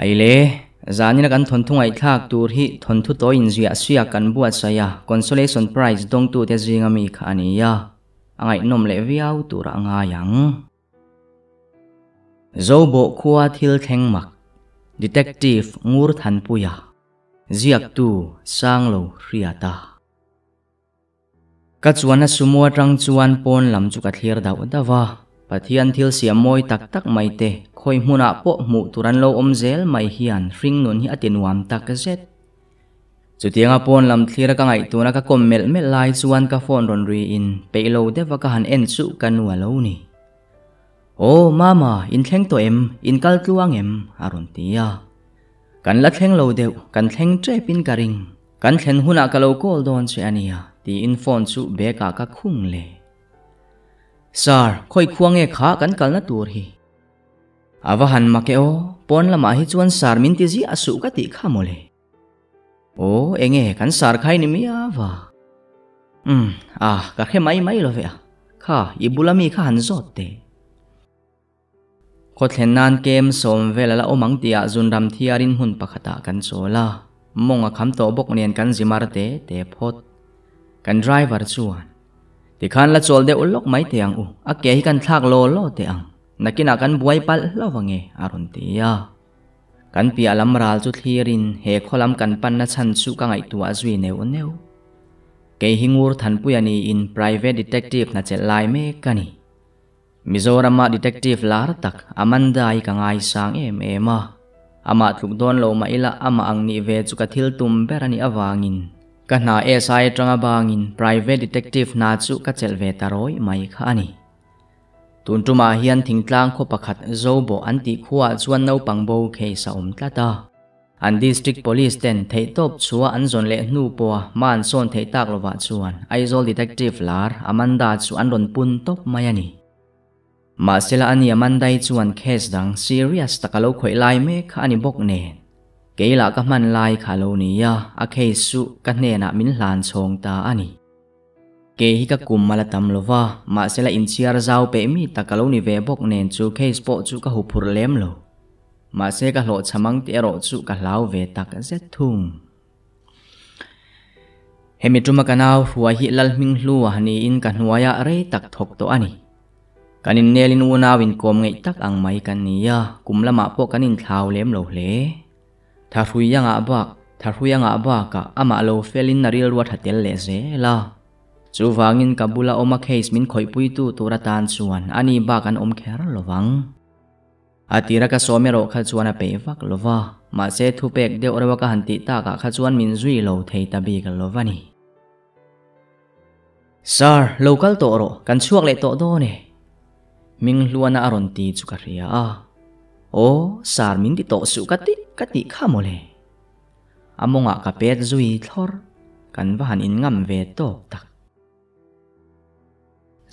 hay le zani na kan thon thungai thak tur hi thon thu to in zia sia kan buat saya consolation prize dong tu te zinga mi kha ania angai nom le viau tur anga yang zobo khuwa thil thengmak detective ngur than puya ziak tu sanglo riata ka chuan a sumua tang chuan pon lam chu ka thlir dau dawa pathian thil siam moi tak tak mai te khoi hmuna po mu turan lo om zel mai hian ring nun hi atinwam tak zet chutianga pon lam thlir ka ngai tuna ka kommel mel lai chuan ka phone ron ri in peilo dewa ka han en chu kanwa lo ni oh mama in thleng to em in kal tluang em aron tia kan la thleng lo deu kan thleng trepin ka ring kan thlen huna ka lo call don che ania ti in phone chu beka ka khung le sar khoi khuange kha kan kalna tur hi awahan makeo pon lama hi chuan sar min ti ji asu ka ti khamole o enge kan sar khai ni mi awa ka khe mai lo ve kha ibulami kha han zot te ko thlen nan kem som velala omang tia zunram thiarin hun pakhata kan chola monga kham to bok nen kan zimar te phot kan driver chuan ti khan la chol de ulok mai te ang u a ke hi kan thak lo te ang nakina kan buai pal lawange aron tia kan pi alam ral chu thlirin he kholam kan pan na chan chu ka ngai tua zui neu ke hingur than puyani in private detective na chel lai me kani Mizorama detective lar tak amanda ai ka ngai sang ema ama thluk don lo ma ila ama ang ni ve chu ka thil tum berani awangin kana SI tanga bangin private detective na chu ka chel ve taroi mai kha ani tuntuma hian thingtlang kho pakhat zobo anti khuwa chuan no pangbo khe sa tlata an district police ten thei top chuwa an zon le hnu po man son thei tak lova chuan aizol detective lar amanda chu an ron pun top mai ani masela ani amandai chuan case dang serious takalo khoi lai me kha ani bok ne keila ka man lai khalo ni ya a case su ka hne na min hlan chhong ta ani ke hi ka kum mala tam lova masela inchiar zau pe mi takalo ni ve bok nen chu case po chu ka hu phur lem lo mase ka hlo chamang te ro chu ka hlau ve tak zet thum hemi tuma kanau huwa hi lal ming hluwa hani in ka hnuaya re tak thok to ani kanin nelin unawin kom ngei tak ang mai kan niya kumlama po kanin thlau lem lo hle tharuyanga ba ka ama lo felin naril ruat hatel le ze la chuwangin kabula oma case min khoi pui tu turatan chuan ani ba kan om kher lowang atira ka somero kha chuan a pewak lova ma se thu pek de orwa ka hanti ta ka kha chuan min zui lo thei tabi ka lovani sir local to ro kan chuak le to do ne ming luana aron ti chu ka ria o sar min ti to su kati khamole amonga ka pet zui thlor kan van in ngam ve to tak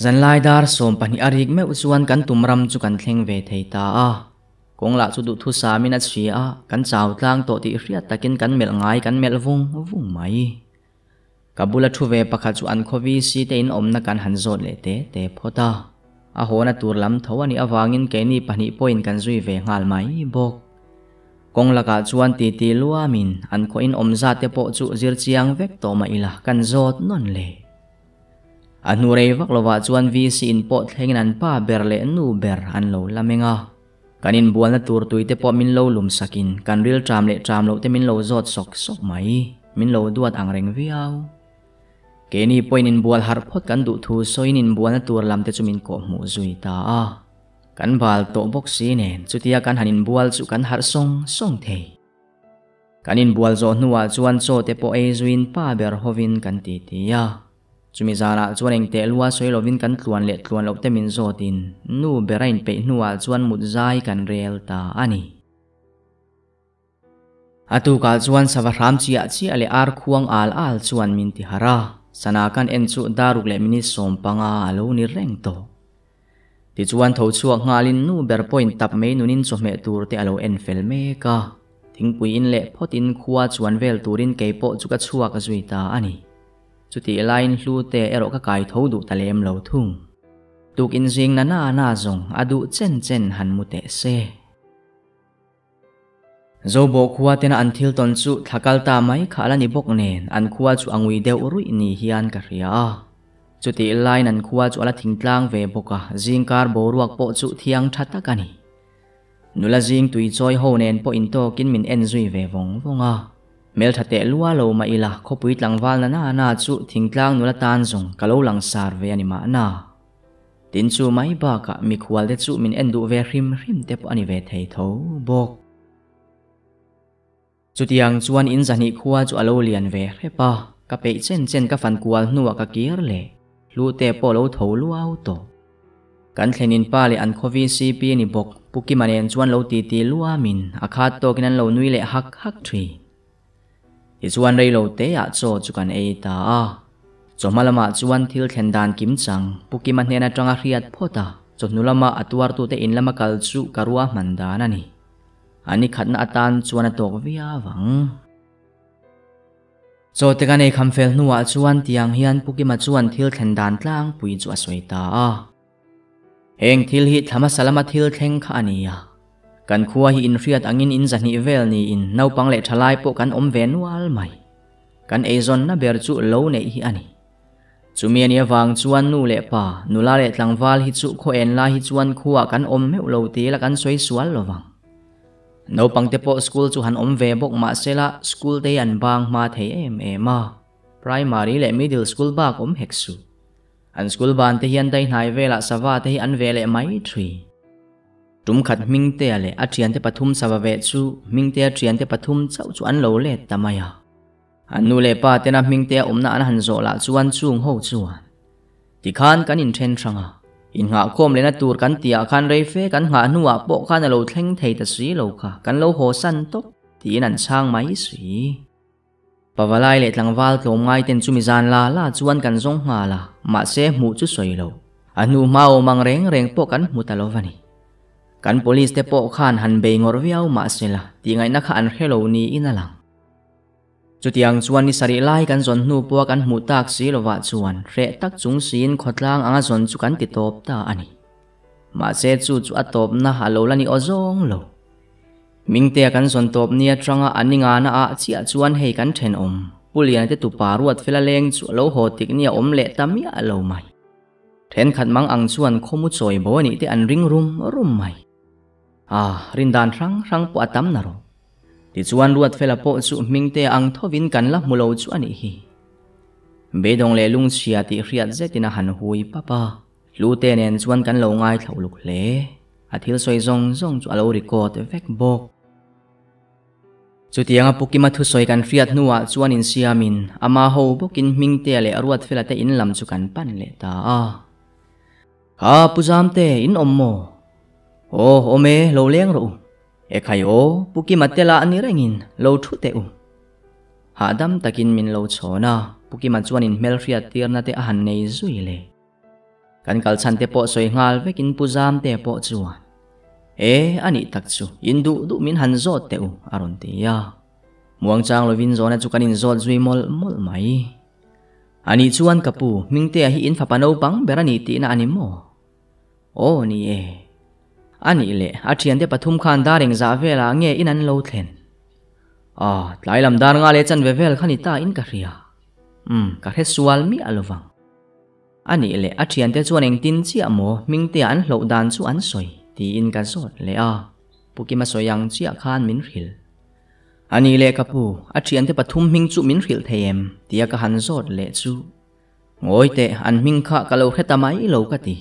zanlai dar som pani arik me uchuan kan tumram chu kan thleng ve thei ta kongla chu du thu sa min a chi kan chaw tlang to ti hriat takin kan mel ngai kan mel vung mai kabula thu ve pakha chu an khovi si te in omna kan han zot le te phota a hona turlam thawani awangin keni pani point kan zui ve ngal mai bok konglaka chuan ti luamin an kho in omza te po chu zir chiang vek to ma ila kan zot non le anurei vak lova chuan VC in po thlengin an pa berle nu ber an lo lamenga kanin bualna tur tuite po min lo lum sakin kan ril tram lo te min lo zot sok mai min lo duat ang reng viau keni point in bual har phot kan du thu soin in bualna tur lam te chumin ko mu zui ta kan bal to box si nen chutia kan hanin bual chu kan har song thei kanin bual zo nuwa chuan cho te po e zuin pa ber hovin kan ti tia chumi zara chuan eng te lua soi lovin kan tluan lo te min zotin nu berain pe nuwa chuan mut zai kan rel ta ani atu kal chuan savaram chia ale ar khuang al chuan min ti hara sanakan en chu daruk le mini som panga alo ni reng to ti chuan tho chuak ngalin nu ber point tap me nunin chome tur te alo en fel me ka thingpui in le photin khuwa chuan vel turin keipo chu ka chuak a zui ta ani chuti line hlu te ero ka kai tho du talem lo thung tuk in jing na zong adu chen han mu te se zo bo khuwa tena an thil ton chu thakal ta mai khala ni bok nen an khuwa chu angui deuh rui ni hian ka ria chuti line an khuwa chu ala thingtlang ve boka jingkar bo ruak po chu thiang thata kani nula jing tui choi ho nen po in to kin min en zui ve vong vonga mel thate lua lo ma ila khopui tlangwal na na chu thingtlang nula tan zong kalo lang sar ve ani ma na tin chu mai ba ka mi khwal de chu min en du ve hrim hrim te po ani ve thei tho bok chutiang chuan in zani khuwa chu alo lian ve hrepa ka pe chen chen ka fan kual nuwa ka kir le lu te po lo tho luau to kan thlenin pa le an khovi cp ni bok puki manen chuan lo ti ti lua min akhat to kinan lo nui le hak hak thri i chuan rei lo te a cho chu kan ei ta chomalama chuan thil thlen dan kim chang puki man hena tanga hriat phota chonulama atuar tu te in lama kal chu karua mandan ani ani khatna atan chuan a tok via wang cho te kan ei khamfel nuwa chuan tiang hian puki ma chuan thil thlen dan tlang pui chu a soita heng thil hi thama salama thil thleng kha ania kan khuwa hi in hriat angin in zani vel ni in naupang le thalai po kan om ve nual mai kan eizon na ber chu lo nei hi ani chumi ania wang chuan nu le pa nula le tlangwal hi chu kho en la hi chuan khuwa kan om meu lo ti la kan soi sual lowang naupang te po school chu han om ve bok ma sela school te an bang ma thei em ma primary le middle school ba om heksu an school ban te hian dai hnai vela sawa te hi an vele mai thri tum khat ming te ale atrian te pathum sawa ve chu ming te atrian te pathum chau chu an lo le tamaya anu le pa te na ming te omna an han zo la chuan chung ho chuan ti khan kan in then thanga in nga khom le na tur kan tia khan rei fe kan nga nuwa po khan lo thleng thei ta si lo kha kan lo ho san tok ti nan chang mai si pawalai le tlangwal tlom ngai ten chumi zan la chuan kan zong nga la ma se mu chu soi lo anu mau mang reng po kan mu ta lo wani kan police te po khan han be ngor viau ma se la ti ngai na kha an hello ni inalang chutiang chuan ni sari lai kan zon nu po kan mu tak si lowa chuan re tak chung sin khotlang anga zon chu kan ti top ta ani ma se chu atop na halo lani ozong lo mingte kan zon top nia tranga aninga na a chia chuan hei kan then om pulian te tu paruat felaleng chu lo ho tik nia om le tamia lo mai then khat mang ang chuan khomu choi bo ni te an ring rum mai rindan rang po atam na ro ti chuan ruat fela po chu mingte ang thovin kan la mulo chu ani hi bedong le lung chia ti hriat zetina han hui papa lute nen chuan kan lo ngai thloluk hle athil soi zong chu alo record vek bok chutianga pukima thu soi kan hriat nuwa chuan in siamin ama ho bokin mingte le ruat fela te in lam chu kan pan le ta puzam te in ommo ome lo leng ro e khai puki matela ani rengin lo thu te hadam takin min lo chona puki ma chuan in mel hriat tirna te a han nei zui le kan kal chan te po soi ngal vekin puzam te po chuan ani tak chu in du min han zot te aron te ya muang chang lovin zona chu kan in zot zui mol mai ani chuan kapu mingte hi in phapano pang berani ti na ani mo ni ani le athian te pathum khan daring za vela nge in an lo thlen tlai lam dar nga le chan ve vel khani ta in ka ria ka he sual mi alowang ani le athian te chuan eng tin chi amo mingte an hlo dan chu an soi ti in ka zot le pukima soyang chi khan min ril ani le kapu athian te pathum ming chu min ril theem tia ka han zot le chu ngoi te an ming kha ka lo kheta mai lo ka ti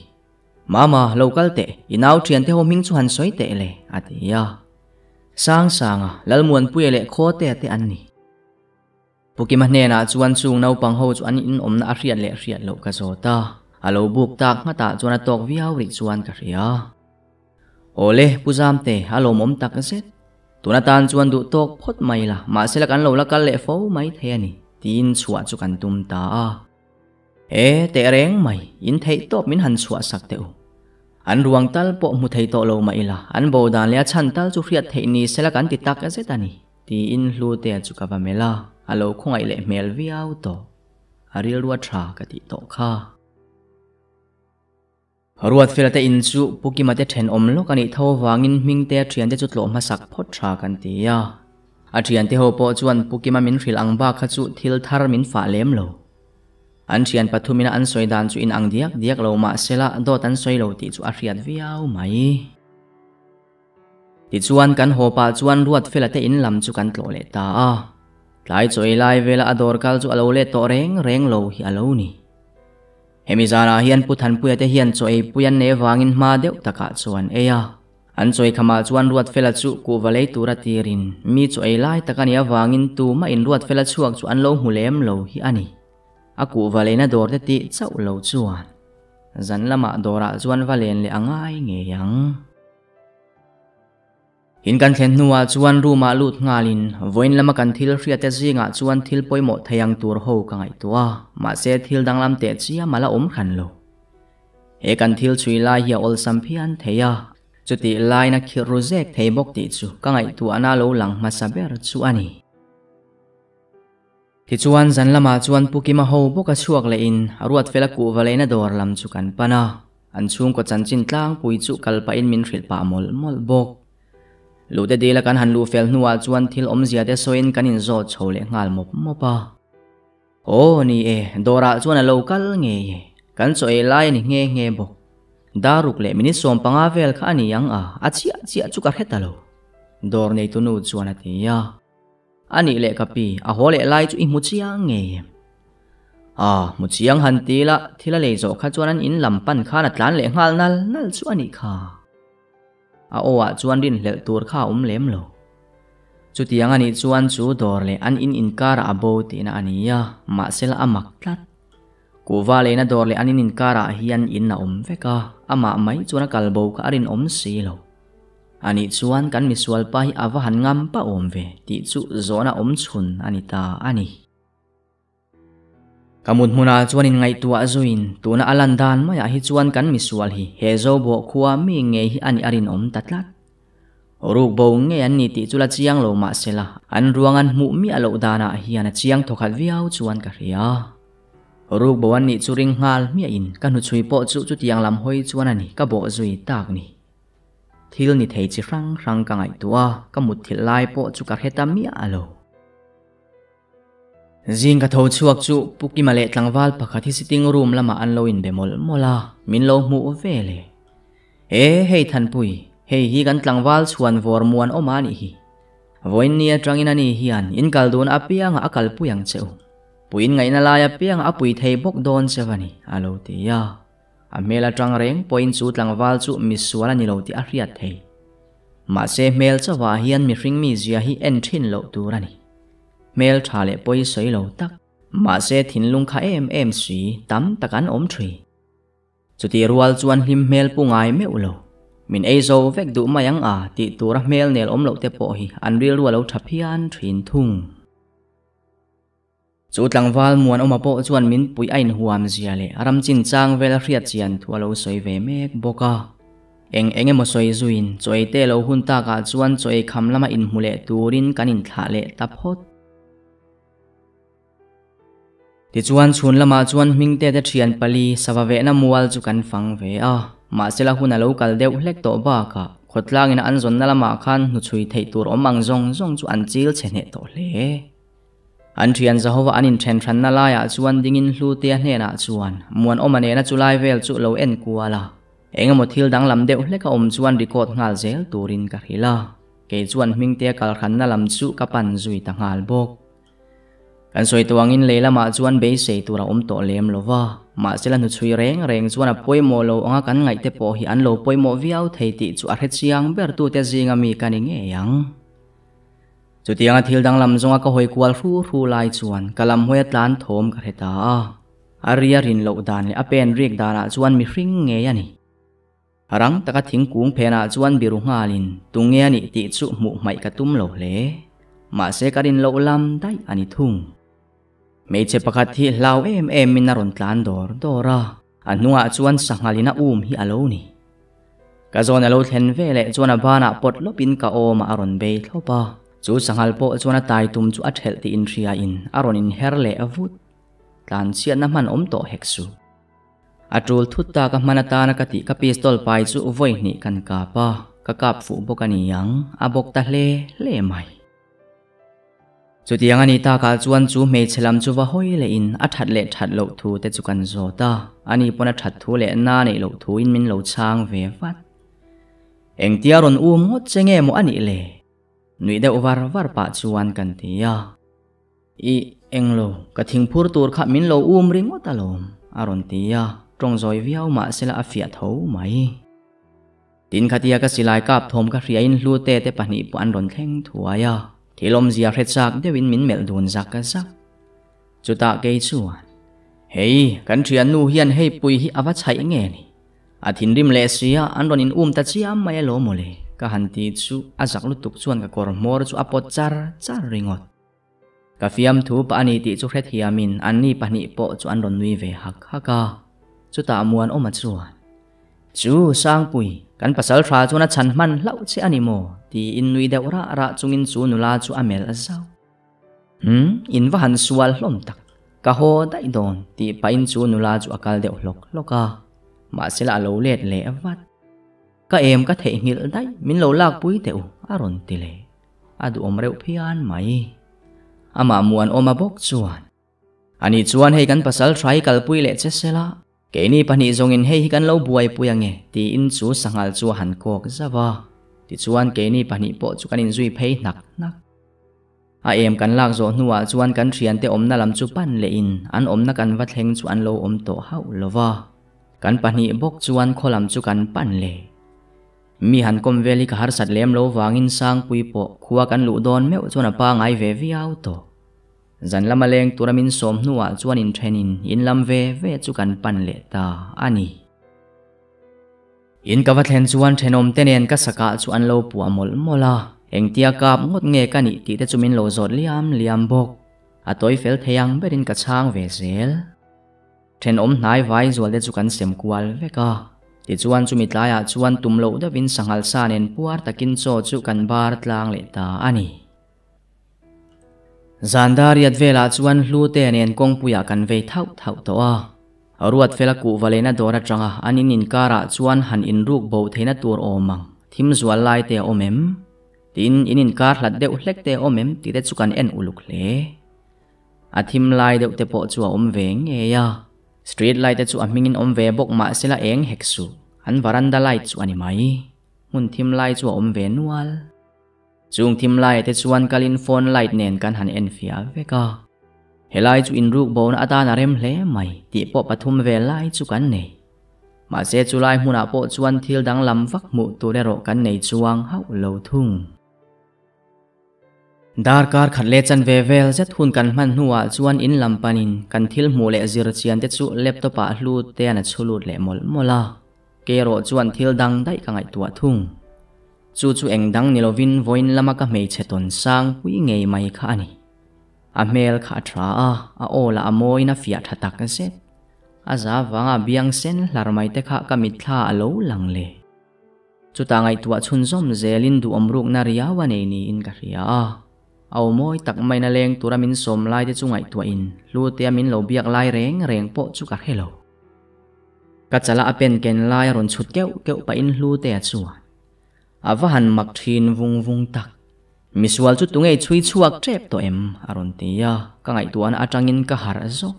mama local te inau thian te homing chu han soi te le atia sanga lalmuan puele kho te anni pukima ne na chuan chung nau pang ho chu an in omna a hriat lo ka zota alo buk tak ngata chuan tok viau ri chuan ka ria ole puzam te alo mom tak zet tunatan chuan du tok phot mai la ma selak an lo la kal le fo mai the ani tin chua chu kan tum ta te reng mai in thei top min han chua sak te an ruang tal po mu thei to lo mai la an bo dan le chan tal chu hriat thei ni selak an ti tak zet ani ti in hlu te chu ka va mela alo khongai le mel viau to aril ruwa tha ka ti to kha ruat fel te in chu pukima te then om lo kani tho wangin ming te thian te chu tlo ma sak phot tha kan tia a thian te ho po chuan pukima min ril ang ba kha chu thil thar min fa lem lo an thian pathumina an soi dan chu in ang diak lo ma sela dot an soi lo ti chu a riat viau mai ti chuan kan ho pa chuan ruat fel te in lam chu kan tlo le ta a tlai choi lai vela ador kal chu alo le to reng lo hi alo ni hemizana hian puthan puya te hian choi puyan ne wangin ma deuh taka chuan eya an choi khama chuan ruat fela chu ku valei tura tirin mi choi lai takania wangin tu ma in ruat fela chuak chu an lo hulem lo hi ani a ku valena dor te ti chau lo chuan zan lama dora chuan valen le angai nge yang in kan thlen nuwa chuan ruma lut ngalin voin lama kan thil hria te zinga chuan thil poimo thayang tur ho ka ngai tua ma se thil danglam te chia mala khan lo e kan thil chui lai hi ol sampian theya chuti lai na khiru zek thei bok ti chu ka ngai tu ana lo lang ma saber chu ani ti chuan zan lama chuan pukima ho boka chuak le in ruat fela ku valena dor lam chu kan pana an chung ko chanchin tlang pui chu kalpa in min ril pa mol bok lute dela kan han lu fel nuwa chuan thil om zia te soin kanin zo chole ngal mopa o ni e dora chuan a local nge kan choi lai ni nge bok daruk le mini som panga vel kha ani yang a chia chu ka hetalo dor nei tu nu chuan atia ani le kapi a hole lai chu i mu chiang nge mu chiang han tila thila le zo kha chuan an in lampan khan atlan le ngal nal chu ani kha a owa chuan rin hlel tur kha lem lo chu tiang ani chuan chu dor le an in kara abo ti na ania ma sel amak tlat ku va le na dor le an in kara hian in na veka ama mai chuan kalbo ka arin si lo ani chuan kan misual pa hi awa han ngam pa ve ti chu zona chhun ani ta ani kamun huna chuan in ngai tua zuin tuna alandan maya hi chuan kan misual hi hezo bo khuwa mi nge hi ani arin tatlat ruk bo nge an ni ti chula chiang lo ma sela an ruangan mu mi alo dana hi ana chiang thokhat viau chuan ka ria ruk bo an ni churing ngal mi in kan hu chui po chu tiang lam hoi chuan ani ka bo zui tak ni thil ni thei chi rang ka ngai tua ka mut thil lai po chu ka heta mi alo zing ka tho chuak chu pukima le tlangwal pakhat hi sitting room lama an lo in bemol mola min lo mu vele hei than pui hei hi kan tlangwal chuan vor muan omani hi voin nia trangin ani hian in kaldun apianga akal puyang cheu puin ngai na laya piang apui thei bok don chewani alo tia a mela trang reng point chu tlangwal chu misuala ni lo ti a riat thei ma se mel chawa hian mi ring mi zia hi en thin lo turani mel thale poi soi lo tak ma se thin lung kha em si tam takan thri chuti rual chuan him mel pungai me ulo min eizo vek du mayang ti tura mel nel lo te po hi an ril rual lo thapian thin thung chu tlangwal muan po chuan min pui ain huam zia le aram chin chang vel riat chian thualo soi ve mek boka enge mo soi zuin choi te lo hun ta ka chuan choi kham lama in hule turin kanin thale taphot ti chuan chhun lama chuan mingte te thian pali sawave na mual chu kan fang ve ma sela huna lo kal deuh hlek to ba ka khotlangin an zon na lama khan nu chui thei tur omang zong chu an chil chene to hle an thian zahowa anin then than na laya chuan dingin hlu te hne na chuan muan omane na chulai vel chu lo en kuala engemaw thil dang lam deuh hleka chuan record ngal zel turin ka hila ke chuan mingte kal khan na lam chu kapan zui ta ngal bok kan soi tuangin leilama chuan be sei tura to lem lova ma sela nu chui reng chuan a poimo lo anga kan ngai te po hi an lo poimo viau thei ti chu a hret chiang ber tu te zinga mi kani nge yang chu tianga thil dang lam zonga ka hoi kwal ru lai chuan kalam hoi tlan thom ka heta aria rin lo dan le apen riek dana chuan mi hring nge yani arang taka thingkung phena chuan biru ngalin tunge ani ti chu mu mai ka tum lo le ma se karin lo lam dai ani thung meiche pakhat hi lau em min ron tlan dora anunga chuan sangalina hi alo ni ka zona lo thlen vele chuan bana pot lopin ka oma aron be thlopa chu sangal po chuan tai tum chu a thel ti in ria in aron in herle avut tlan chian na man to heksu atul thutta ka manata na kati ka pistol pai chu voi ni kan ka pa ka kap fu bokani yang abok ta le mai chu tiang ani ta ka chuan chu me chelam chu wa hoi le in a that le that lo thu te chu kan zo ta ani pona that thu le na nei lo thu in min lo chang ve wat eng tiaron ngot chenge mo ani le nui de war pa chuan kan tia i englo ka thingphur tur kha min lo ring otalom aron tia trong zoi viau ma sela afia tho mai tin khatia ka silai kap thom ka ria in hlu te pani pu an ron thleng thuaya thilom zia hret sak dewin min mel dun zak ka sak chuta ke chuan hei kan thian nu hian hei pui hi awa chai nge ni a thin rim le sia an ron in ta chiam mai lo mole ka han ti chu azak lu tuk chuan ka kor mor chu apot char ringot ka fiam thu pa ani ti chu hret hiamin an ni pani po chu an ron nui ve hak haka chuta muan oma chuan chu sang pui kan pasal thra chu na chan man lau che ani mo ti in nui de ra chungin chu nula chu amel azau in va han sual hlom tak ka ho dai don ti pa in chu nula chu akal de loka ma sela lo let le avat ka em ka the ngil dai min lo lak pui teu aron tile adu omreu phian mai ama muan oma bok chuan ani chuan hei kan pasal thrai kal pui le che sela ke ni pani zongin hei kan lo buai puyange ti in chu sangal chu han kok zawa ti chuan ke ni pani po chu kan in zui phei nak a em kan lak zo nuwa chuan kan thian te omna lam chu pan le in an omna kan va thleng chu an lo om to hau lova kan pani bok chuan kholam chu kan pan le mi han kom veli ka har sat lem lo wangin sang pui po khuwa kan lu don meu chona pa ngai ve viau to zan lama leng turamin som nuwa chuan in thenin in lam ve chu kan pan le ta ani in ka va thlen chuan thenom tenen ka saka chu an lo pu amol mola eng tia kap ngot nge ka ni ti te chumin lo zot liam bok a toy fel theyang berin ka chang ve zel then om nai vai zual de chu kan sem kwal veka ti chuan chu mitlaya chuan tumlo da win sangal sanen puar takin cho chu kan bar tlang le ta ani zandariat vela chuan hlu te nen kong puya kan ve thau to a aruat fela ku valena dora tanga anin in kara chuan han in ruk bo theina tur omang thim zual lai te omem tin inin kar hlat deuh hlek te omem ti te chu kan en uluk hle a thim lai deuh te po chu om ve nge ya street light chu amingin om ve bok ma sela eng heksu an veranda light chu ani mai mun thim lai chu om ve nual chung thim lai te chuan kalin phone light nen kan han en fia veka helai chu in ruk bon ata na rem hle mai ti po pathum ve lai chu kan nei ma se chu lai hmuna po chuan thil dang lam vak mu tu le ro kan nei chuang hau lo thung dar kar khat le chan ve vel zet hun kan man nuwa chuan in lampanin kan thil mu le zir chian te chu laptop a hlu te ana chulut le mola ke ro chuan thil dang dai ka ngai tua thung chu eng dang nilovin voin lama ka mei cheton sang hui ngei mai kha ani a mel kha thra a ola amoi na fia thatak se a za wanga biang sen larmai te kha ka mitla alo lang le chu ta ngai tua chun zom zelin du omruk na riawa nei ni in ka ria au moi tak mai na leng turamin som lai te chu ngai tua in lu te min lo biak lai reng po chu ka hello ka chala apen ken lai ron chut keu pa in lu te chuan avahan mak thin vung tak miswal chu tungei chui chuak trep to em aron tia ka ngai tuan atangin ka har zo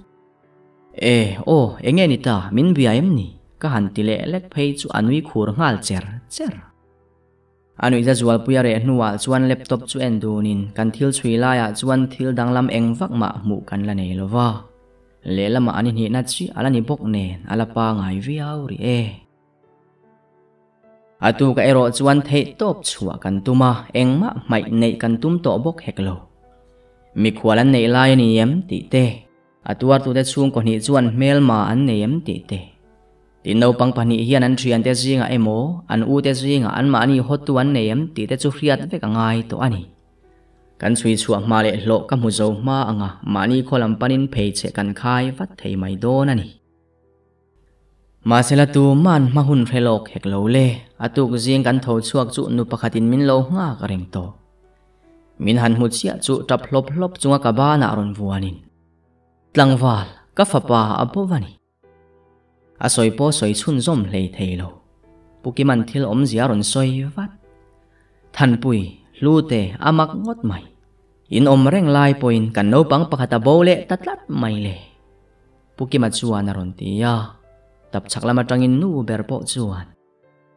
enge ni ta min bia em ni ka han tile lek phei chu anui khur ngal cher anui za zual puya re nuwa chuan laptop chu en dunin kan thil chui la ya chuan thil danglam eng vak ma mu kan la nei lova le lama ani ni na chi ala ni bok nen ala pa ngai viau ri atu ka ero chuan thei top chua kan tuma engma mai nei kan tum to bok heklo mi khwalan nei lai ni em ti te atuar tu te chung ko ni chuan mel ma an nei em ti te tin no pang pani hian an thian te zinga emo an u te zinga an ma ni hot tu an nei em ti te chu hriat ve ka ngai to ani kan chui chuak ma le hlo ka mu zo ma anga mani kholam panin phei che kan khai vat thei mai don ani masela tu man mahun relok hek lo le atuk jing kan tho chuak chu nu pakhatin min lo nga ka reng to min han hu chia chu tap hlop chunga ka ba na ron vuanin tlangwal ka fapa abowani soi po soi chun zom hlei thei lo puki man thil om zia ron soi vat than pui lu te amak ngot mai in om reng lai poin kan no pang pakhata bole tatlat mai le puki ma chuan ron ti ya tap chaklama tangin nu ber po chuan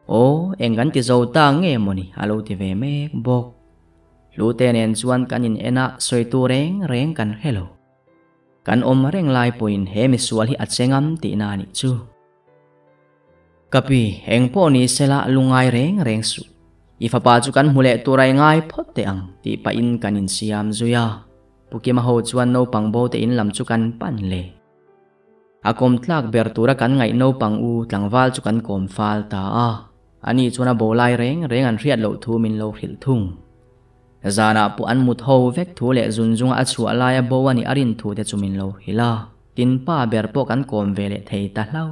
o engan ti zo ta nge moni alo ti ve mek bok lu te nen chuan kanin ena soi tu reng kan hello kan om reng lai poin he mi sual hi achengam ti na ni chu kapi eng po ni sela lungai reng su ifapa chu kan hule turai ngai phot te ang ti pa in kanin siam zuya puki ma ho chuan no pang bo te in lam chu kan pan le akom tlak ber tura kan ngai no pang u tlangwal chu kan kom fal ta a ani chuna bo lai reng an riat lo thu min lo hril thung zana pu an mut ho vek thu le zunjunga a chu alaya bo ani arin thu te chumin lo hila tin pa ber po kan kom vele thei ta hlau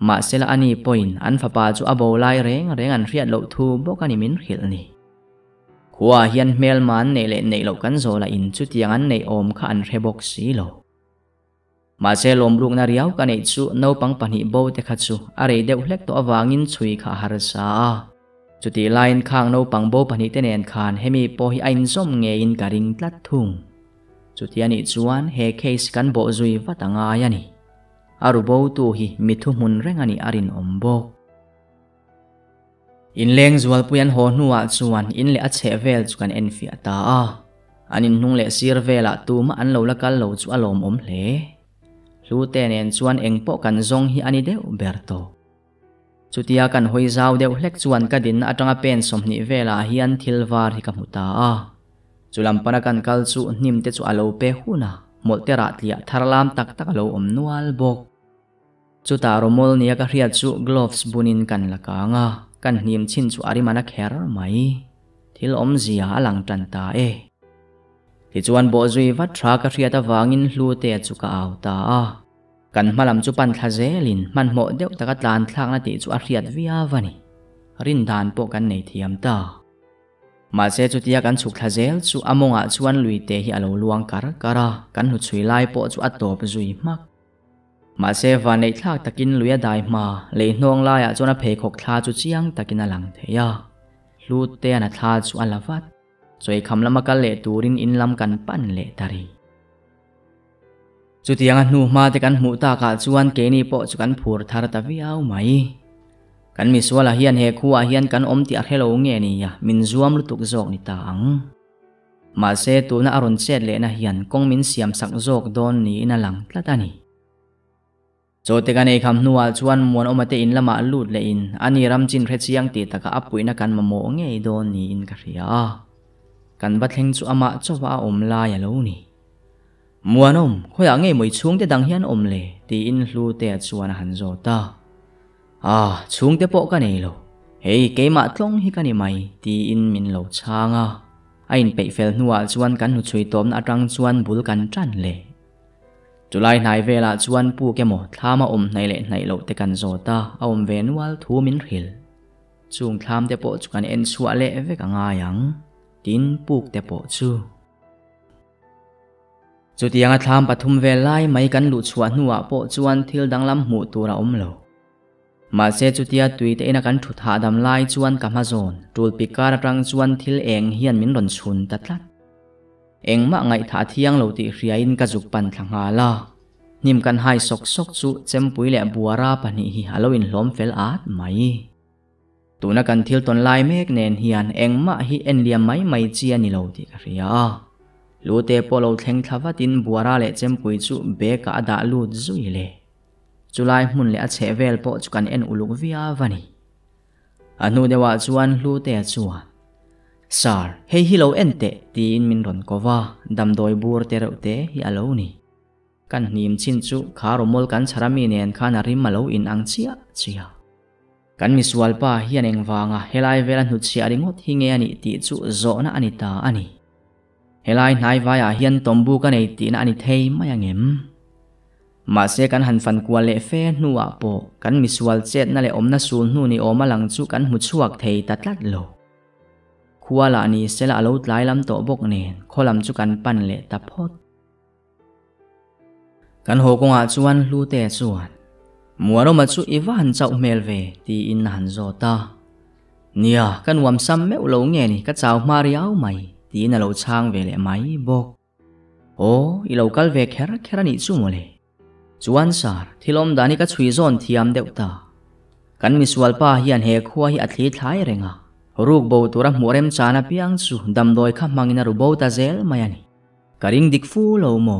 ma sela ani point an fapa chu abo lai reng an riat lo thu bo kani min hril ni khuwa hian mel man nei lo kan zola in chu tiang an nei om kha an rebok si lo ma se lom ruk na riau ka nei chu no pang pani bo te kha chu are deuh hlek to awangin chui kha har sa chuti line khang no pang bo pani te nen khan hemi po hi ain zom nge in ka ring tlat thung chuti ani chuan he case kan bo zui watanga yani aru bo tu hi mithu mun reng ani arin ombok in leng zual puyan ho nuwa chuan in le a che vel chu kan en fi ata a anin hnung le sir vela tu ma an lo lakal lo chu alom om hle lu te nen chuan eng po kan zong hi ani deuh berto chutia kan hoi zau deuh hlek chuan ka din atanga pen somni vela hian thilwar hi ka muta a chulam pana kan kal chu hnim te chu alo pe huna molte ra tlia tharlam tak alo om nual bok chuta romol nia ka hriat chu gloves bunin kan lakanga kan hnim chin chu ari mana kher mai thil om zia alang tanta e ti chuan bo zui va thra ka hriat awangin hlu te chu ka auta a kan malam chu pan thlazelin man mo deuh taka tlan thlak na ti chu a hriat via vani rin dan po kan nei thiam ta ma se chu tia kan chuk thlazel chu amonga chuan lui te hi alo luang kara kan hu chui lai po chu atop zui mak ma se va nei thlak takin luya dai ma le hnong la ya chona phe khok thla chu chiang takin alang theya hlu te ana thla chu alawat choi khamlama kal le turin in lam kan pan le tari chutianga hnu ma te kan hmu ta ka chuan ke ni po chu kan phur thar ta viau mai kan mi swala hian he khuwa hian kan om ti a hello nge ni ya min zuam lutuk zok ni ta ang ma se tu na aron chet le na hian kong min siam sak zok don ni ina lang tlatani chote kan ei kham hnuwa chuan mon omate in lama lut le in ani ram chin re chiang ti taka apuina kan mamo nge don ni in ka ria kan batheng chu ama chowa om la ya lo ni muanom khoya nge moi chung te dang hian om le ti in hlu te chuan han zo ta chung te po ka nei lo hei keima tlong hi kani mai ti in min lo changa ain pe fel hnuwa chuan kan hu chui tom na atang chuan bul kan tran le Julai nai vela chuan pu ke mo thlama nei le nei lo te kan zo ta om venwal thu min ril chung thlam te po chu kan en suwa le ve ka nga yang tin puk te po chu chutianga thlam pathum vel lai mai kan lu chhuwa hnuwa po chuan thil danglam hmu tura om lo ma se chutia tui te ina kan thu tha dam lai chuan ka ma zon tul pikar atang chuan thil eng hian min ron chhun ta tlat engma ngai tha thiang lo ti hriain ka juk pan thlanga la nim kan hai sok chu chempui le buara pani hi halloween hlom fel at mai tuna kan thil ton lai mek nen hian engma hi enliam mai chi ani lo ti ka ria lute polo thleng thlawatin buara le chempui chu be ka ada lut zui le chulai hmun le a che vel po chu kan en uluk via vani anu dewa chuan lute chuan sar hei hi lo ente tin min ron kova damdoi bur te rote hi alo ni kan hnim chin chu kharomol kan charami nen khana rim malo in ang chia kan mi sual pa hian engwanga helai vela hnu chia ringot hi nge ani ti chu zo na ani ta ani helai nai vaya hian tombu ka nei ti na ani thei mayangem ma se kan han fan kwal le fe hnuwa po kan mi sual chet na le omna sul hnu ni oma lang chu kan mu chuak thei tatlat lo khuala ni sela alo tlai lam to bok nen kholam chu kan pan le taphot kan ho konga chuan hlu te chuan muan oma chu iwa han chau mel ve ti in han zo ta nia kan wam sam meu lo nge ni ka chau mariau mai ti na lo chang ve le mai bok o i lo kal ve khera ni chu mole chuan sar thilom dani ka chui zon thiam deuta kan miswal pa hian he khuwa hi athli thlai renga ruk bo tura morem chana piang chu damdoi kha mangina ru bo ta zel mayani karing dik fu lo mo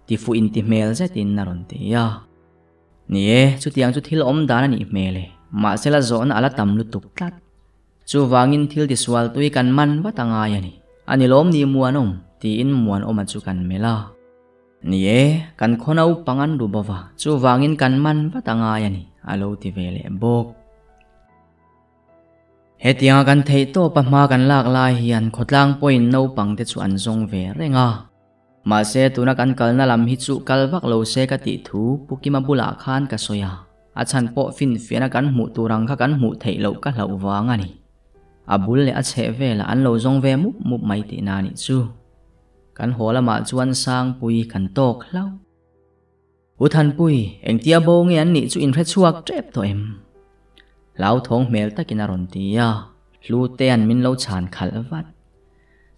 ti fu in ti mel za tin naron te ya nie chu tiang chu thil om dana ni mele ma sela zon ala tam lu tuk tlat chu wangin thil ti swal tui kan man wa tanga yani ani lom ni muanom ti in muan oma chu kan mela nie kan khonau pangan ru bawa chu wangin kan man wa tanga yani alo ti vele bok hetiang kan thei to pa ma kan lak lai hian khotlang point no pang te chu an zong ve renga ma se tuna kan kalna lam hi chu kalwak lo se ka ti thu pukima bula khan ka soya achan po fin fiana kan mu turang kha kan mu thei lo ka hlo wanga ni abul le a che vela an lo zong ve mup mai ti na ni chu kan hola ma chuan sang pui kan tok hlau uthan pui engtia bo nge an ni chu in hre chuak trep to em lau thong mel takin aron tia lu te an min lo chan khal wat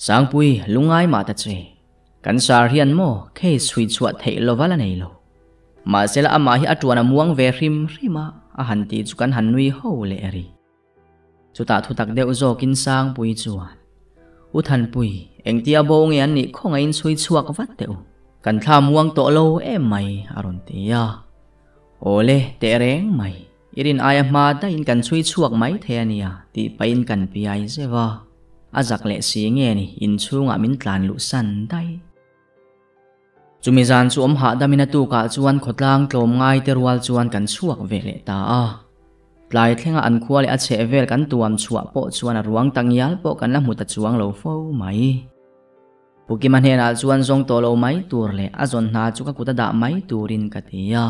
sang pui lungai ma ta che kan sar hian mo khe sui chuat thei lo wala nei lo ma sela ama hi atwana muang ve rima a han ti chu kan han nui ho le ri chu ta thu tak deu zo kin sang pui chuan uthan pui engtia bo nge an ni khonga in sui chuak wat teu kan thla muang to lo em mai aron tia ole te reng mai irin aya ma da in kan sui chuak mai the ania ti pain kan pi ai zewa azak le si nge ni in chunga min tlan lu san dai chumizan chu om ha damina tu ka chuan khotlang tlom ngai te rual chuan kan chuak ve le ta a tlai thlenga an khuale a che vel kan tuam chua po chuan a ruang tangyal po kan la muta chuang lo fo mai pukiman hena chuan zong to lo mai tur le a zon na chu ka kuta da mai turin ka tia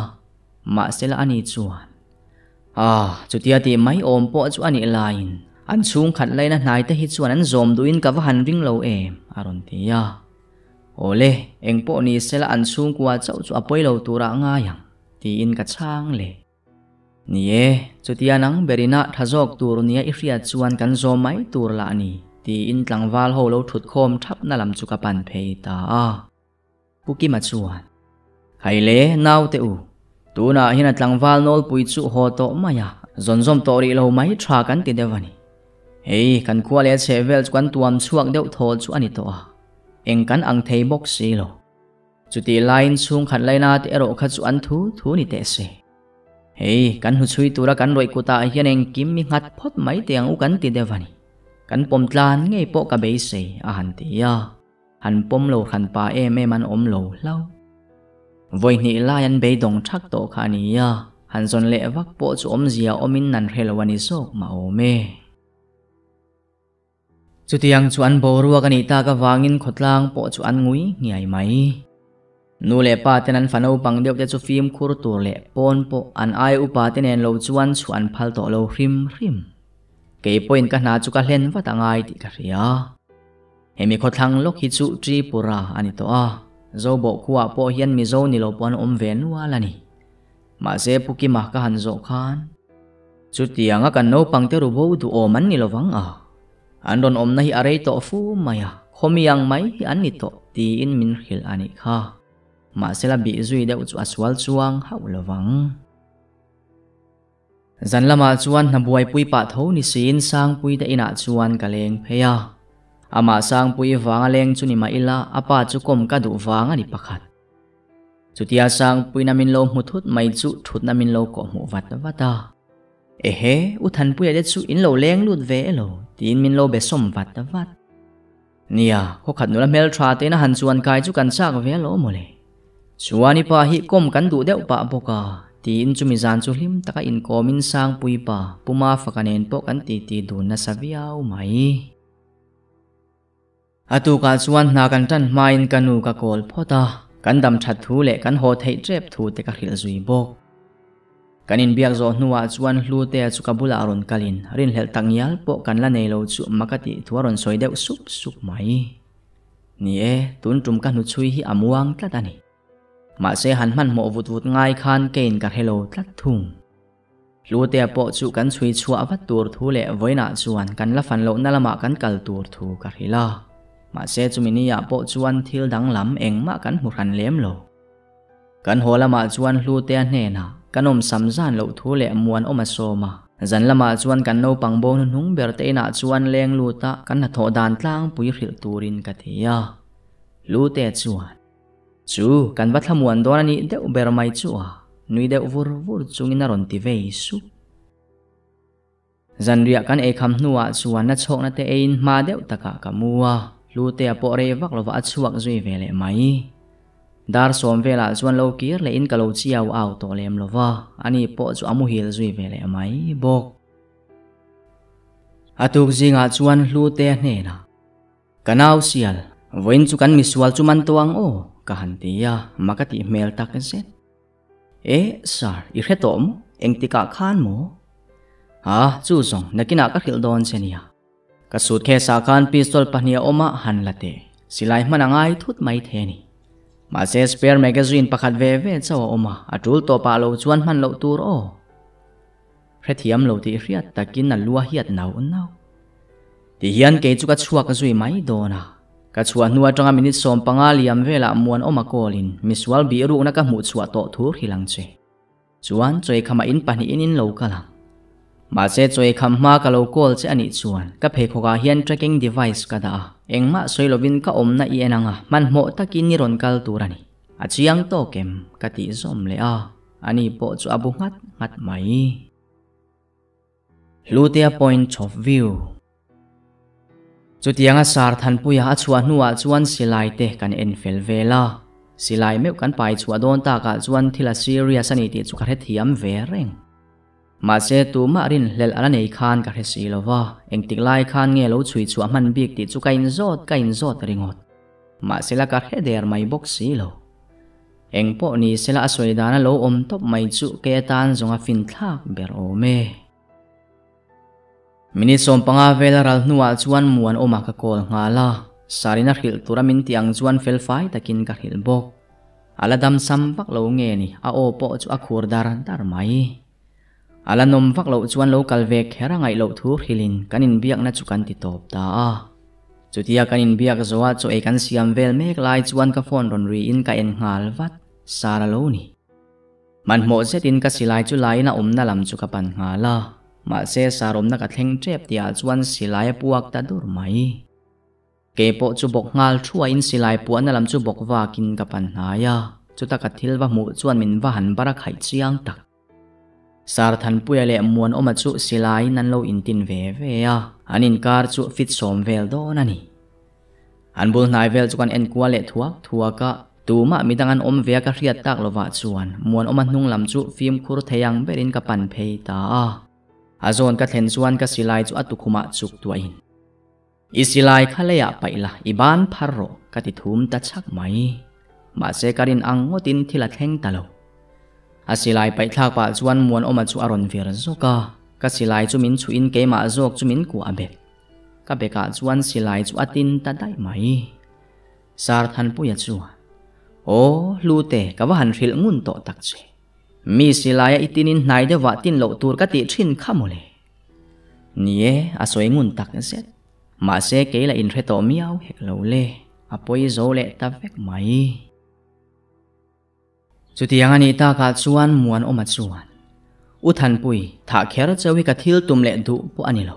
ma sela ani chuan chutia ti mai om po chu ani lain an chung khat leina nai te hi chuan an zom duin ka wa han ring lo em aron tia ole eng po ni sela an chung kwa chau chu apoi lo tura nga yang ti in ka chang le nie chutia nang berina thazok tur nia i hria chuan kan zom mai tur la ni ti in tlangwal ho lo thut khom thap na lam chu ka pan phei ta puki ma chuan khaile nau te u tuna hina tlangwal nol pui chu ho to maya zonzom to ri lo mai thra kan ti dewani hei kan khwale che vel chuan tuam chuak deuh thol chu ani to eng kan ang thei bok si lo chuti line chung khat laina te ero kha chu an thu ni te se hei kan hu chui tura kan roi kuta hian eng kim mi ngat phot mai tiang u kan ti dewani kan pom tlan ngei po ka be se a han ti ya han pom lo khan pa em man om lo lau voi ni layan be dong thak to khania han zon le wak po chu om zia omin nan helwani sok ma ome chutiang chuan bo ruwa kani ta ka wangin khotlang po chu an ngui ngiai mai nu le pa tenan fano pang deuh te chu film khur tur le pon po an ai upa tenen lo chuan chuan phal to lo hrim ke point ka na chu ka hlen wa tangai ti ka ria hemi khotlang lok hi chu tripura ani to a zo bo khuwa po hian mi zo ni lo pon om ven wala ni ma se puki ma ka han zo khan chutianga kan no pangte ru bo du o man ni lo wang a andon om na hi arei to fu maya khomiang mai hi an ni to ti in min khil ani kha ma sela bi zui deuh chu aswal chuang hau lo wang zanlama chuan na buai pui pa tho ni sin sang pui da ina chuan kaleng pheya ama sang pui wanga leng chu ni ma ila apa chu kom ka du wanga ni pakhat chutia sang pui na min lo muthut mai chu thut na min lo ko mu wat wata ehe uthan pui de chu in lo leng lut ve lo tin min lo be som wat wat nia ko khat nula mel thra te na han chuan kai chu kan chak ve lo mole chuani pa hi kom kan du deuh pa boka tin chumi zan chu hlim taka in komin sang pui pa puma fakanen po kan ti dun na saviau mai atu ka chuan na kan tan main kanu ka kol phota kan dam that thu le kan ho thei trep thu te ka khil zui bok kanin biak zo nuwa chuan hlu te chu ka bula ron kalin rin hel tangyal po kan la nei lo chu makati thuaron soi deuh sup mai ni e tun tum kan hu chui hi amuang tlatani mà sẽ hắn man mộ vụt vụt ngay khan kền cả hello tắt thùng lu te po chu kan chui chua va tur thu le voina chuan kan la fan lo na lama kan kal tur thu ka hila ma se chumini ya po chuan thil dang lam engma kan mu ran lem lo kan hola ma chuan lu te ne na kanom samzan lo thu le muan oma soma zan lama chuan kan no pangbo nung ber te na chuan leng lu ta kan na tho dan tlang pui hril turin ka thia lu te chuan chu kan va thamuan don ani deuh ber mai chu a nui deuh vur vur chungin a ron ti vei su zan ria kan e kham hnuwa chuan na chhok na te ein ma deuh taka ka muwa lu te po re vak lova chuak zui vele mai dar som vela chuan lo kir le in kalo chiaw aw to lem lova ani po chu amu hil zui vele mai bok atuk zinga chuan lu te hne na kanaw sial voin chu kan miswal chu man tuang o ka hantia makati mel tak set sar i retom eng tika khan mo chu zong nakina ka khil don senia ka sut khe sa khan pistol pahnia oma han late silai manangai thut mai theni ma se spare magazine pakhat ve ve chaw oma atul to pa lo chuan man lo tur o rethiam lo ti riat takin na lua hiat nau nau ti hian ke chu ka chuak zui mai dona ka chuan nuwa tanga minute som panga liam vela muan oma kolin miswal bi ru na ka mu chua to thur hilang che chuan choi khama in pani in lo kala ma se choi kham ma ka lo kol che ani chuan ka phe khoga hian tracking device ka da engma soilovin ka omna i enanga man mo takin ni ron kal turani achiang to kem ka ti zom le a ani po chu abu ngat mai lutia point of view chutianga sar than puya achua nuwa chuan silai te kan en fel vela silai meu kan pai chua don ta ka chuan thila serious ani ti chu ka he thiam ve reng ma se tu ma rin lel ala nei khan ka he silova engtik lai khan nge lo chui chu man bik ti chu kain zot ringot ma sela ka he der mai box silo engpo ni sela asoidana lo om top mai chu ke tan zonga fin thak ber o me minit som panga vela ral nuwa chuan muan oma ka kol ngala sarina khil turamin tiang chuan fel fai takin ka khil bok aladam sam vak lo nge ni a o po chu a khur dar mai ala nom vak lo chuan lo kalvek hera ngai lo thur hilin kanin biak na chu kan ti top ta chutia kanin biak zowa chu e kan siam vel mek lai chuan ka phone ron ri in ka en ngal vat sara lo ni man mo zetin ka silai chu lai na na lam chu ka pan ngala ma se sarom na ka thleng trep tia chuan silai puak ta dur mai ke po chu bok ngal thua in silai pu na lam chu bok wa kin ka pan haya chu ta ka thil wa mu chuan min wa han bara khai chiang tak sar than puya le muan oma chu silai nan lo in tin ve a anin kar chu fit som vel do nani an bul nai vel chu kan en kwa le thua ka tuma midangan om ve ka riat tak lova chuan muan oma hnung lam chu film khur theyang berin ka pan phei ta azon ka thlen chuan ka silai chu atukhuma chuk tuain isilai khaleya paila iban pharro ka ti thum ta chak mai ma se karin angotin thila thleng talo asilai pai thak pa chuan muan oma chu aron vir zoka ka silai chu min chu in ke ma zok chu min ku abe ka beka chuan silai chu atin ta dai mai sar than puya chu lute ka wa han ril ngun to tak che mi silai itinin nai de wa tin lo tur ka ti thin khamole nie asoi ngun tak set ma se ke la in reto miau hek lo le apoi zo le ta vek mai chutiang ani ta ka chuan muan oma chuan uthan pui tha kher chawi ka thil tum le du po ani lo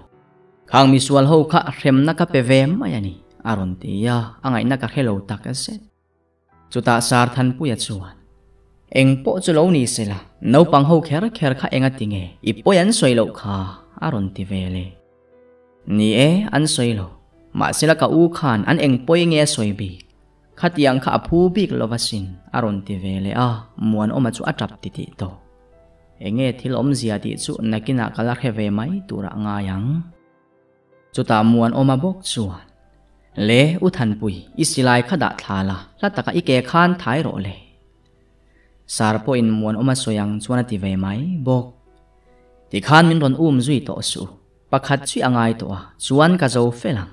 khang mi swal ho kha rem na ka pe vem mai ani aron tia angai na ka hello tak set chuta sar than puya chuan eng po chu lo ni sela no pang ho kher kha enga tinge I poyan soi lo kha aron ti vele ni an soi lo ma sela ka u khan an eng poi nge soi bi khatiang kha phu bik lovasin aron ti vele muan oma chu atap ti to enge thil om zia ti chu nakina kala kheve mai tura nga yang chuta muan oma bok chuan le uthan pui isilai khada thala lataka ike khan thai ro le sarpo in muan oma soyang chuan ti ve mai bok ti khan min ron zui to su pakhat chi angai to chuan ka zo felang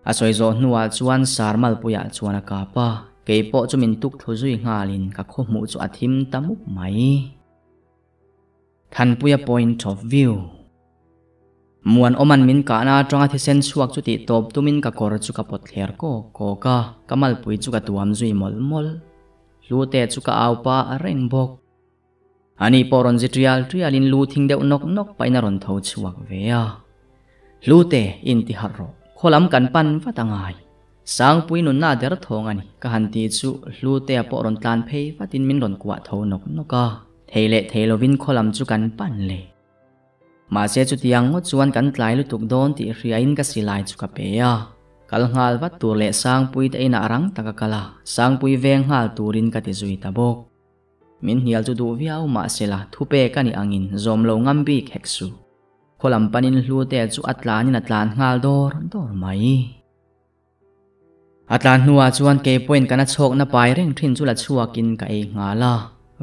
asoi zo nuwa chuan sarmal puya chuan ka pa ke po chu min tuk thu zui ngalin ka kho mu chu athim tamuk mai than puya point of view muan oman min ka na tanga thi sen chuak chu ti top tumin ka kor chu ka pot thler ko ka kamal pui chu ka tuam zui mol mol lu te chu ka au pa areng bok ani poron zitrial trialin lu thing deuh nok nok paina ron tho chuak ve a lu te in ti harro kholam kan pan watangai sang pui nun na der thong ani ka han ti chu lu te poron tlan phei watin min ron kwa tho nok noka theile theilovin kholam chu kan pan le ma se chu tiang ngo chuan kan tlai lu tuk don ti riain ka silai chu ka pe a kal ngal wat tur le sang pui te ina rang taka kala sang pui veng hal turin ka ti zui ta bok min hial chu du viau ma sela thupe kani angin zom lo ngam bi kheksu kholam panin hlu te chu atlan ngal dor mai atlan nuwa chuan ke point kana chok na pai reng thin chu la chuakin ka e ngala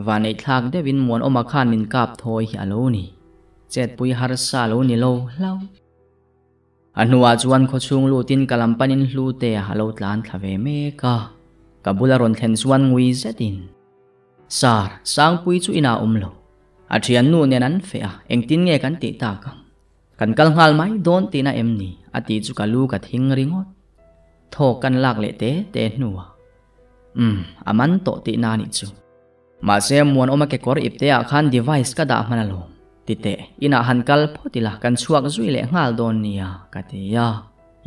vanei thak devin mon oma khan min kap thoi hi alo ni chet pui har sa lo ni lo lau anuwa chuan kho chung lu tin kalam panin hlu te halo tlan thlave me ka kabula ron thlen chuan ngui zetin sar sang pui chu ina umlo athian nu nen an fe a engtin nge kan ti ta kam kan kal ngal mai don ti na emni ati chu kalu ka thing ringot tho kan lak le te nuwa aman to ti na ni chu ma se muan oma ke kor ipte a khan device ka da manalo tite ina hankal photila kan chuak zui le ngal don nia katia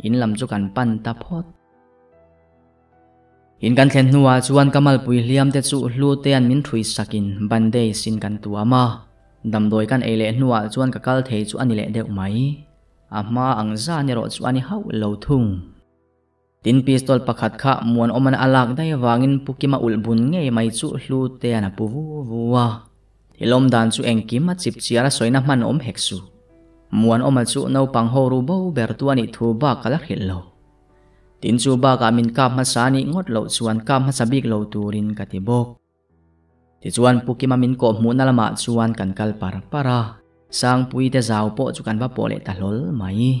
in lam chu kan pan ta phot in kan thlen nuwa chuan kamal pui hliam te chu hlu te an min thui sakin bandei sin kan tuama damdoi kan ele nuwa chuan ka kal thei chu ani le deuh mai ama angza ni ro chu ani hau lo thung tin pistol pakhat kha muan oman alak dai wangin pukima ulbun nge mai chu hlu te ana puwa hilom dan chu engkim a chip chiara soina man om heksu muan oma chu no pang ho ru bo bertuani thu ba kala khillo tin chu ba ka min kap ma sani ngot lo chuan kap ma sabik lo turin katibok ti chuan pukima min ko mu na lama chuan kan kal para sang pui te zaw po chu kan ba pole ta lol mai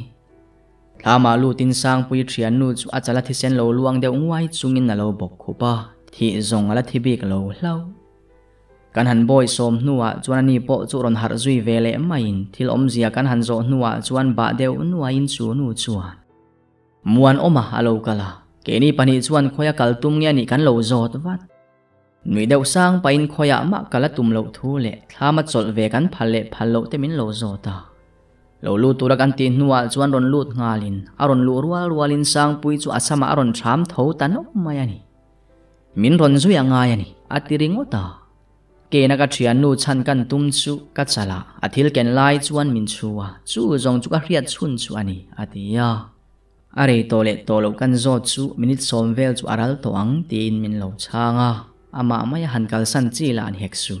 thama lu tin sang pui thian nu chu achala thi sen lo luang deuh ngwai chungin na lo bok khupa thi zong ala thi bik lo hlau kan han boy som nuwa chuan ani po chu ron har zui vele main thil om zia kan han zo nuwa chuan ba deuh nuwa in chu nu chuan muan oma alo kala keni pani chuan khoya kaltum nge ni kan lo zot wat nui deuh sang pain khoya ma kala tum lo thu le thlama chol ve kan phale phalo te min lo zota lo lu turak an ti nuwa chuan ron lut ngalin aron lu rualin sang pui chu asama aron tham tho tanok mayani min ron zui anga yani atiringota ke na ka thian nu chan kan tum chu ka chala athil ken lai chuan min chuwa chu zong chu ka riat chun chu ani atia are tole tolo kan zo chu minute somvel chu aral to ang tin min lo changa ama maya hankal san chi la an heksu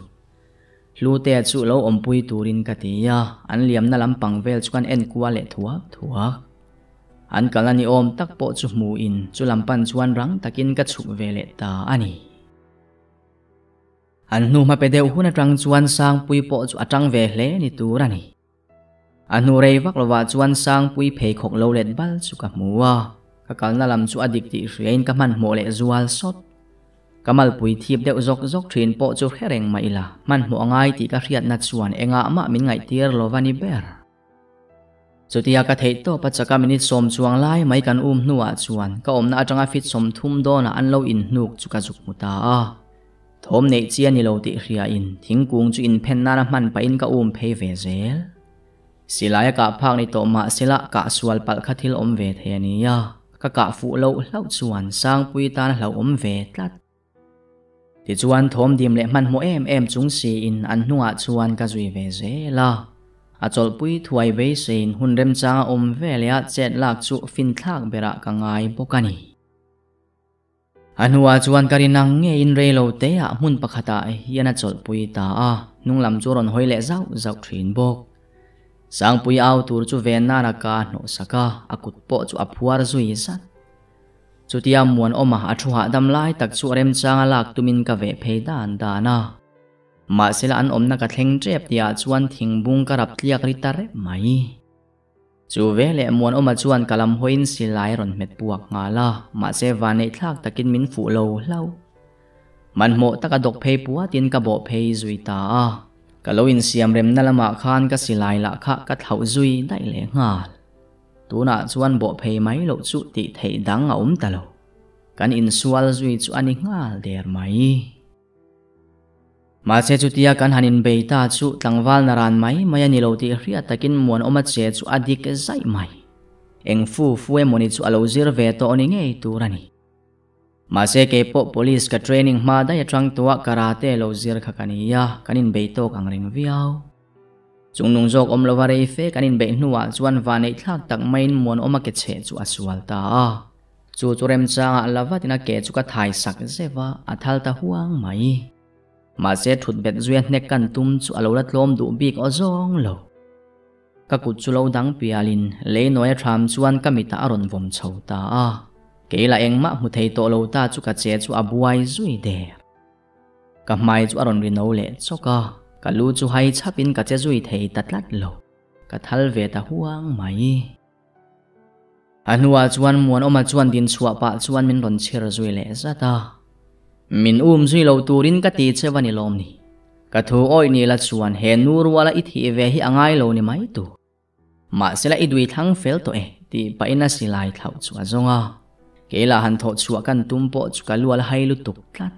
lu te chu lo ompui turin katia an liam na lampang vel chu kan en kwa le thuwa an kalani om tak po chu mu in chu lampan chuan rang takin ka chuk vele ta ani an nu ma pedeu huna tang chuan sang pui po chu atang ve hle ni turani anu rei vak lova chuan sang pui phei khok lo let bal chu ka muwa ka kalna lam chu adik ti rein ka man mo le zual sot kamal pui thiep deuh zok thin po chu hereng maila man mo angai ti ka riat na chuan enga ma min ngai tir lovani ber chutia ka thei to pachaka minute som chuang lai mai kan nuwa chuan ka omna atanga fit som thum dona an lo in nuk chu ka juk muta a thom nei chian ni lo ti ria in thingkung chu in phen na man pa in ka phei ve zel silaya ka phak ni to ma sila ka sual pal khathil ve thenia ka fu lo hlau chuan sang pui ta na hlau ve tlat ti chuan thom dim le man mo em chung si in an nuwa chuan ka zui ve zela a chol pui thuai ve sein hun rem changa ve le a chet lak chu fin thak bera ka ngai bokani anuwa chuan karinang nge in relo te a mun pakhata hiana chol pui ta a nunglam churon hoile zau thin bok sang pui au tur chu ven na ka no saka akut po chu aphuar zui san chutia muan oma athuha dam lai tak chu rem changa lak tumin ka ve phei dan dana ma sela an omna ka thleng trep tia chuan thingbung karap tliak ritare mai chu ve le muan oma chuan kalam hoin silai ron met puak nga la ma se vanei thlak takin min fu lo hlau man mo taka dok phei puwa tin ka bo phei zui ta a kaloin siam rem na lama khan ka silai la kha ka thau zui dai le ngal tuna chuan bo phei mai lo chu ti thei dang a talo kan in sual zui chu ani ngal der mai ma che chu tia kan hanin beita chu tlangwal naran mai maya ni lo ti hria takin muan oma che chu adik zai mai eng fu moni chu alo zir ve to oni ngei turani ma se ke po police ka training ma da ya trang tua karate lo zir kha kania kanin beito kang ring viau chungnung jok om lo ware fe kanin be hnuwa chuan vanei thlak tak main muan oma ke che chu asual ta chu churem changa lawa tina ke chu ka thai sak zewa athal ta huang mai ma se thut bet zuan nek kan tum chu alo la tlom du bik o zong lo ka kut chu lo dang pialin le noya tham chuan kamita aron vom chhota keila engma mu thei to lo ta chu ka che chu abuai zui de ka mai chu aron ri no le choka ka lu chu hai chapin ka che zui thei tatlat lo ka thal ve ta huang mai anua chuan muan oma chuan din chhuwa pa chuan min ron cher zui le zata min zui lo turin ka ti chewani lom ni ka thu oi ni la chuan he nur wala i thi ve hi angai lo ni mai tu ma sela i dui thang fel to ti pa ina silai thau chu azonga keila han tho chuwa kan tumpo chu ka lual hai lu tuk tlat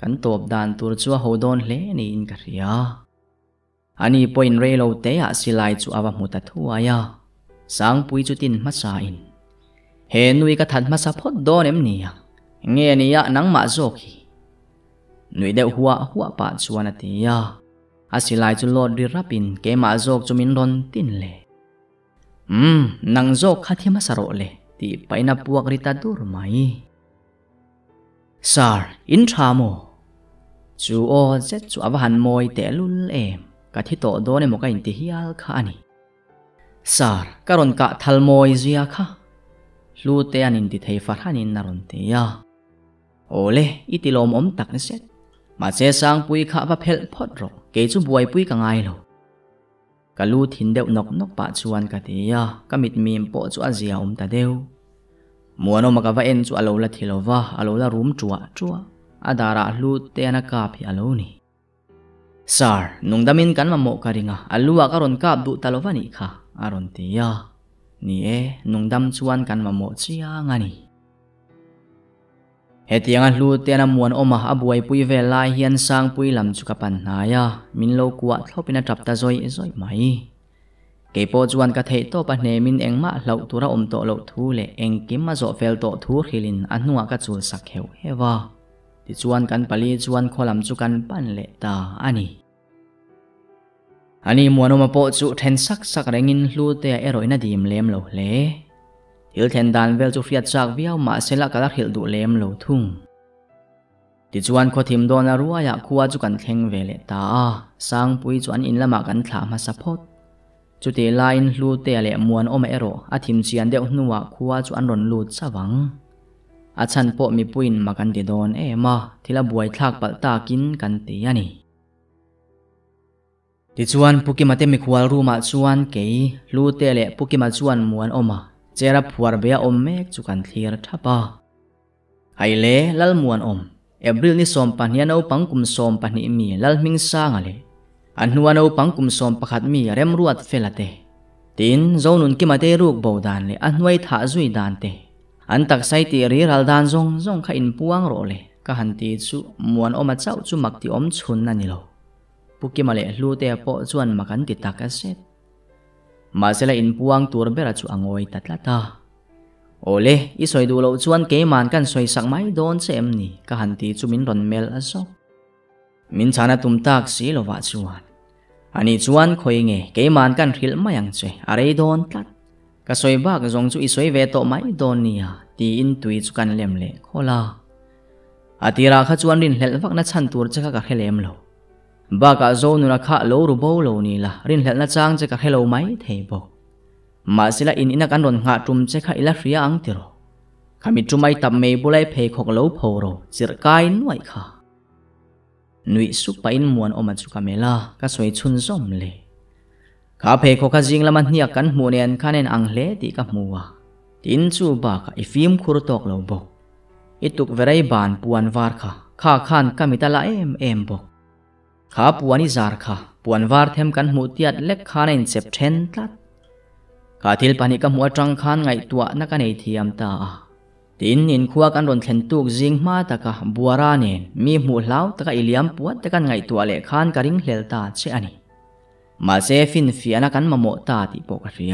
kan top dan tur chu hodon hle ni in ka ria ani point re lo te a silai chu awa muta thuwa ya sang pui chu tin ma sa in he nui ka that ma sa phot don em ni ya nge ni ya nang ma zoki nui de huwa pa chuan atia asilai chu lord ri rapin ke ma zok chu min ron tin le nang zok khathi ma saro le ti paina puak rita dur mai sar in thamo chu o zet chu awan moi te lul em ka thi to do ne mo ka in ti hial kha ani sar karon ka thal moi zia kha lu te anin ti thei farhanin naron te ya ole itilom om tak ne set ma che sang pui kha ba phel phot ro ke chu buai pui ka ngai lo kalu thin deuh nok pa chuan ka ti ya kamit mim po chu azia ta deu muano makawa en chu alo la thilowa alo la room chua adara lu te na ka phi alo ni sar nungdamin kan ma mo karinga alua karon kap du talovani kha aron ti ya ni nungdam chuan kan ma mo chia ngani hetianga lu te na muan oma abuai pui ve lai hian sang pui lam chu ka pan na ya min lo kwa thlopina trapta zoi mai ke po chuan ka thei to pa hne min engma hlau tura to lo thu le engkim ma zo fel to thu khilin anua ka chul sak heu hewa ti chuan kan pali chuan kholam chu kan pan le ta ani muanoma po chu then sak rengin hlu te eroina dim lem lo hle il then dan vel chu fiat chak viau ma sela kala hil du lem lo thung ti chuan kho thim don a ruaya khuwa chu kan thleng ve le ta sang pui chuan in lama kan thla ma sapot chu te line hlu te le muan oma ero a thim chian deuh hnuwa khuwa chu an ron lut chawang a chan po mi puin ma kan ti don ema thila buai thlak pal ta kin kan ti ani ti chuan pukimate mi khwal ruma chuan ke hlu te le pukima chuan muan oma chera phuar bea om mek chu kan thlir thapa haile lal muan om April ni som pahnia no pangkum som pahni mi lal ming sang ale anhuwa no pangkum som pakhat mi rem ruat felate tin zonun kimate ruk bodan le anhuai tha zui dan te an tak sai ti ri ral dan zong kha in puang ro le ka han ti chu muan oma chau chu mak ti om chhun na ni lo pukimale hlu te po chuan makan ti tak a set masela in puang tur bera chu angoi tatlata ole i soi du lo chuan ke man kan soi sak mai don chem ni ka han ti chu min ron mel aso min chana tum tak si lo wa chuan ani chuan khoi nge ke man kan thil mayang che are don tlat ka soi bak zong chu i soi ve to mai don nia ti in tui chu kan lem le khola atira kha chuan rin hlel vak na chan tur chaka ka khelem lo baka zonu na kha lo ru bo lo ni la rin hlel na chang che ka hello mai thei bo ma sila in ina kan ron nga tum che kha ila ria ang tiro khami tumai tam me bulai phe khok lo phoro chir kai nuai kha nui su pa in muan oma chu kamela ka soi chun zom le ข้าเพคข้าจิงละมันเนียกันหมูเนียนข้าเนนอังเลติกับมัวตินจูบากอีฟิมคุรตอกเหลาบกอิตุกเวรัยบานปวนวาร์ข้าขันกามิตาลาเอ็มบกข้าปวนิจาร์ข้าปวนวาร์เทมกันหมูเตียดเล็กข้าเนนเซปเทนตัดข้าทิลปานิกับหัวจังขันไงตัวนักกันในเทียมตาตินนินขวากันรอนเทนตุกจิงมาตะกะบัวราเนนมีหมูเหลาตะกะอิเลียมปวดตะกันไงตัวเล็กขันกระริงเลลตาเชอันนี้มาเซฟินฟิอานักันมาโมตาติปกติ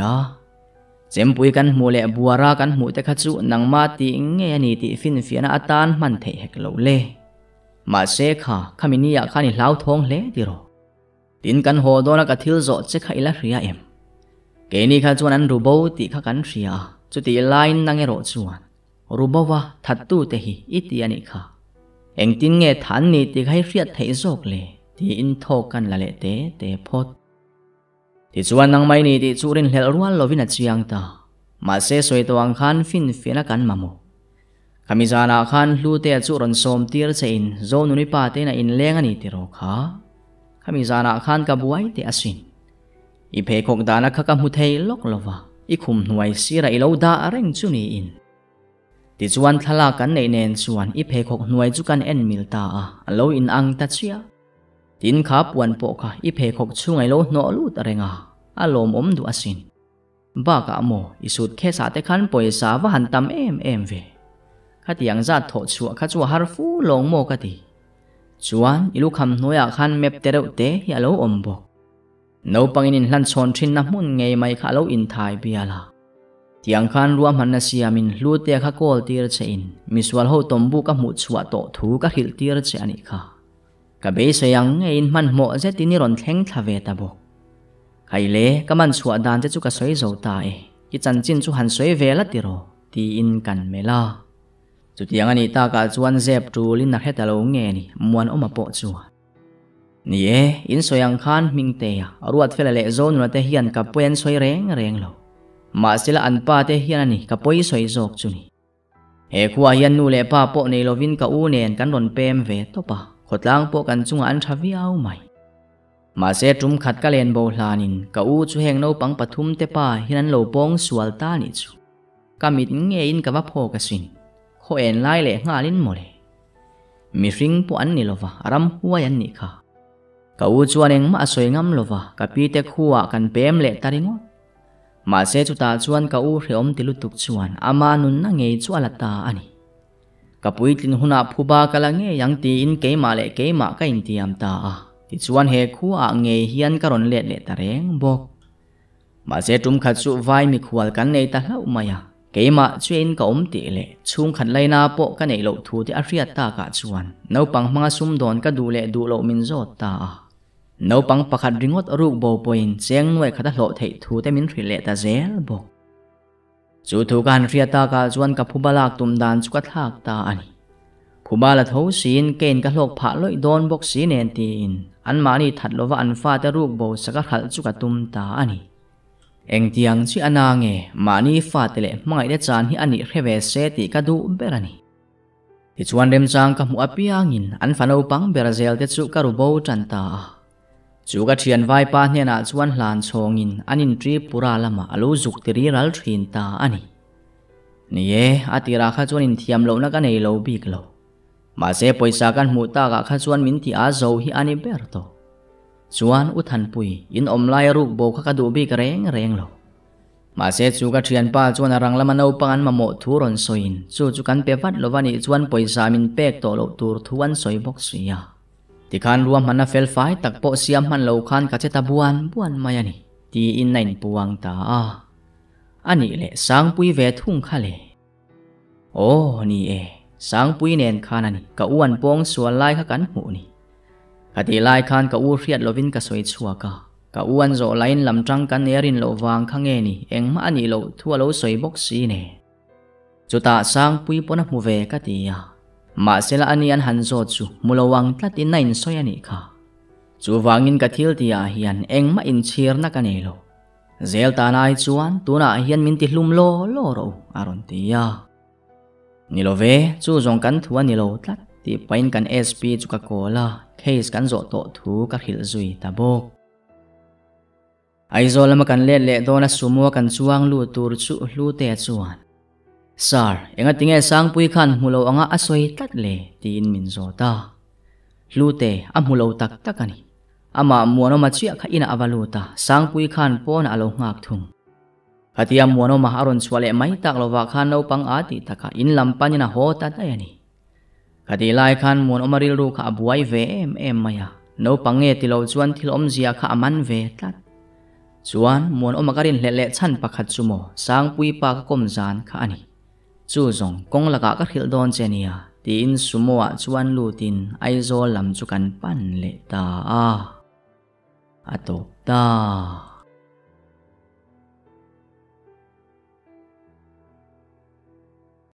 เจมปุยกันหมูเละบัวรากันหมูแต่ขจุนังมาติงเงียนี่ติฟินฟิอานาอัตานมันเทเหกโลเล่มาเซข้าขมินียาข้านี่เล่าทองเล่ดิโรตินกันโหโดนักทิลโจเจข้าอิละเรียเอ็มเกนี่ข้าจวนนั้นรูโบติข้ากันเรียจุดที่ไลน์นังเอโรจวนรูโบว่าทัดตู้เตหิอิติยานิข้าเอ็งตินเงฐานนี่ติข้าเรียดเทโจกเล่ที่อินโทกันละเละเตพดที่จวนนังไม่นี่ที่จูรินเฮลรัวลวินัจยังตามาเสสวยตัวอังคันฟินฟินักันมาโมขมิจานาคันลูเตจูรอนสมตีร์เซอินโจนุนิปาเตนะอินเลงอันนี้ติโรขาขมิจานาคันกับไว้เตอสินอีเพคกดานักขกมุเทยลกลวะอีคุมหน่วยสิระอิลาวดาเร่งจุนีอินที่จวนทลากันในเนนจวนอีเพคกหน่วยจุกันเอ็นมิลตาโลอินอังตัดเชียตินขับวันโปกะอีเพคกช่วงไอโลโนลูตเรงอารมณ์ดูอสินบ้ากะโมอิสุดแค่สาเตขันปอยสาวหันตำเอ็มเวขัดยังจัดโถชัวขัดชัวฮาร์ฟูลงโมกะดีจวนอิลูคำหน่วยขันเมบเตเรเตยาโลอมบกนูปังอินลันชนชินน้ำมุนไงไม่ข้าโลอินไทยเบียลาที่ยังขันรวมหันนาเซียมินลูเตะข้าโกลตีร์เชอินมิสวาลโฮตอมบุกับมุดชัวโตถูกหิลตีร์เชอันิค่ะกับเบสยังไงอินมันโมเจตินิรอนแข็งทาเวตาบกใครเล่ก็มันชัวดานจะจุกสวยโจตายกิจันจินจุหันสวยเวลติโรตีอินกันเมล่าจุดยังอันนี้ตากาจวนเจ็บจูลินนักเฮตาโลเงนี่มวนออกมาโปะจัวนี่อินสวยยังคันมิงเตยรวดเฟลเล่โจนุนเตเฮียนกับเพื่อนสวยเร่งโลมาสิละอันป้าเตเฮียนนี่กับป่วยสวยโจกจุนี่เฮขัวเฮียนนูเล่ป้าโปะในโลวินกับอูเนนกันโดนเปมเวตปะขดล้างโปกันจุงอันทวีเอาใหม่มาเสจุมขัดกะเลนโบลานินกะอูจูเฮงโนปังปทุมเตป้าฮินันโลปงสวลตานิจูกามิดเงยินกับว่าโพกสินโคเอ็นไล่เล่งาลินโมเลมีริงปอันนิโลวะรำหัวยันนิค่ะกะอูจวนเองมาสวยงามโลวะกะปีเตขัวกันเปมเละตาริงอมาเสจุตาจวนกะอูเรียมติลุตุกจวนอามานุนนังเงยจวนละตาอันนี้กับปุยตินหุนาผู้บากะละเงยยังตีอินเกยมาเละเกยมาก็อินตียมตาที่ชวนเฮขัวเงยเฮียนกรอนเละตาเร่งบกมาเสจุมขัดสุไวมีขวลกันในตาเล่ามายาเกยมาช่วยอินกับตีเละชุงขัดไลนาโปกันในโลทูที่อาเรียตากะชวนนูปังมังซุมดอนก็ดูเละดูโลมินโจตานูปังประคัดริงอดรูปโบปอินเสียงหน่วยขัดโลเททูแต่มินริเละตาเซลบกจูทูการเรียตากะชวนกับผู้บาลากตุมดานสุกัดหากตาอันนี้ผู้บาลทูศีนเกณฑ์กะโลกผาลอยโดนบกสีเนนตีนอันมานี่ถัดลว่าอันฟ้าแต่รูปโบสกัดหัดจุกตุมตาอันนี้เองเตียงชื่ออนางเงมานี่ฟ้าเตะมังไอเดจานที่อันนี้เรเวเซติกะดูเบรานีที่ชวนเรมจางกับหัวปียงินอันฝันเอาปังเบราเซลเตจุกะรูโบจันตาจูกะเทียนไวปาเนี่ยนะชวนหลานชงอินอันอินทรีปุราลมาอลูจุกติรีรัลทรินตาอันนี้นี่อาติราคาชวนอินเทียมโลนักกันในโลบิกโลมาเสปอยสากันหมูตากะข้าชวนมินที่อาโจฮิอานิเบร์โตชวนอุทันปุยอินอมไลรูกโบข้ากระดูบิกเร่งโลมาเสจูกะเทียนป้าชวนรังละมันเอาปังอันมาโมทูรอนโซอินจูกันเปวัดโลวานิชวนปอยสามินเปกโตโลตูร์ทวนโซยบกเสียที่คันรวมมันน่ะเฟลไฟตักโปเสียมมันโลคันกัจเจตาบวนมายานี่ที่อินในปวงตาอันนี้แหละสังปุยเวทุ่งข้าเลโอ้นี่สังปุยเนนข้านันกะอ้วนปงสวนไล่ข้ากันหูนี่กะตีไล่ข้านกะอู้เรียดโลวินกะสวยชัวกะอ้วนโจไลน์ลำจังกันเนรินโลวางข้างเงนี่เอ็งมาอันนี้โลทั่วโลสวยบกสีเนจุตาสังปุยปนหูเวกะตีมาเสละอันนี้อันหันโจจูมุลวังตัดอินในอินสอยอันนี้ค่ะจูวางินกะทิลตีอาเฮียนเอ็งมาอินเชียร์นักกันเอโลเซลตานาอิจวนตัวน่าเฮียนมินติลุมโลโรอารอนตีนิโลเวจูจงกันทัวนิโลตัดที่ไปกัน SP จุกะโกลาเคสกันโจโตทูกะหิลซุยตาบก Aizol lama kan le dona sumo kan chuang lu tur chu lu te chuan sar enga tinge sangpui khan mulo anga asoi tat le tin min zota lu te amulo tak takani ama muano machia kha ina avaluta sangpui khan pon alo ngak thung hatia muano ma aron chwale mai tak lova khan no pang ati taka in lampanina ho ta tayani khati lai khan muano maril ru kha abuai ve em maya no pange tilo chuan thilom zia kha aman ve tat chuan muan omakarin hlele chan pakhat chumo sangpui pa ka kom zan kha ani chu zong kong laka ka khil don chenia tin sumowa chuan lutin aizol lam chu kan pan le ta a atop ta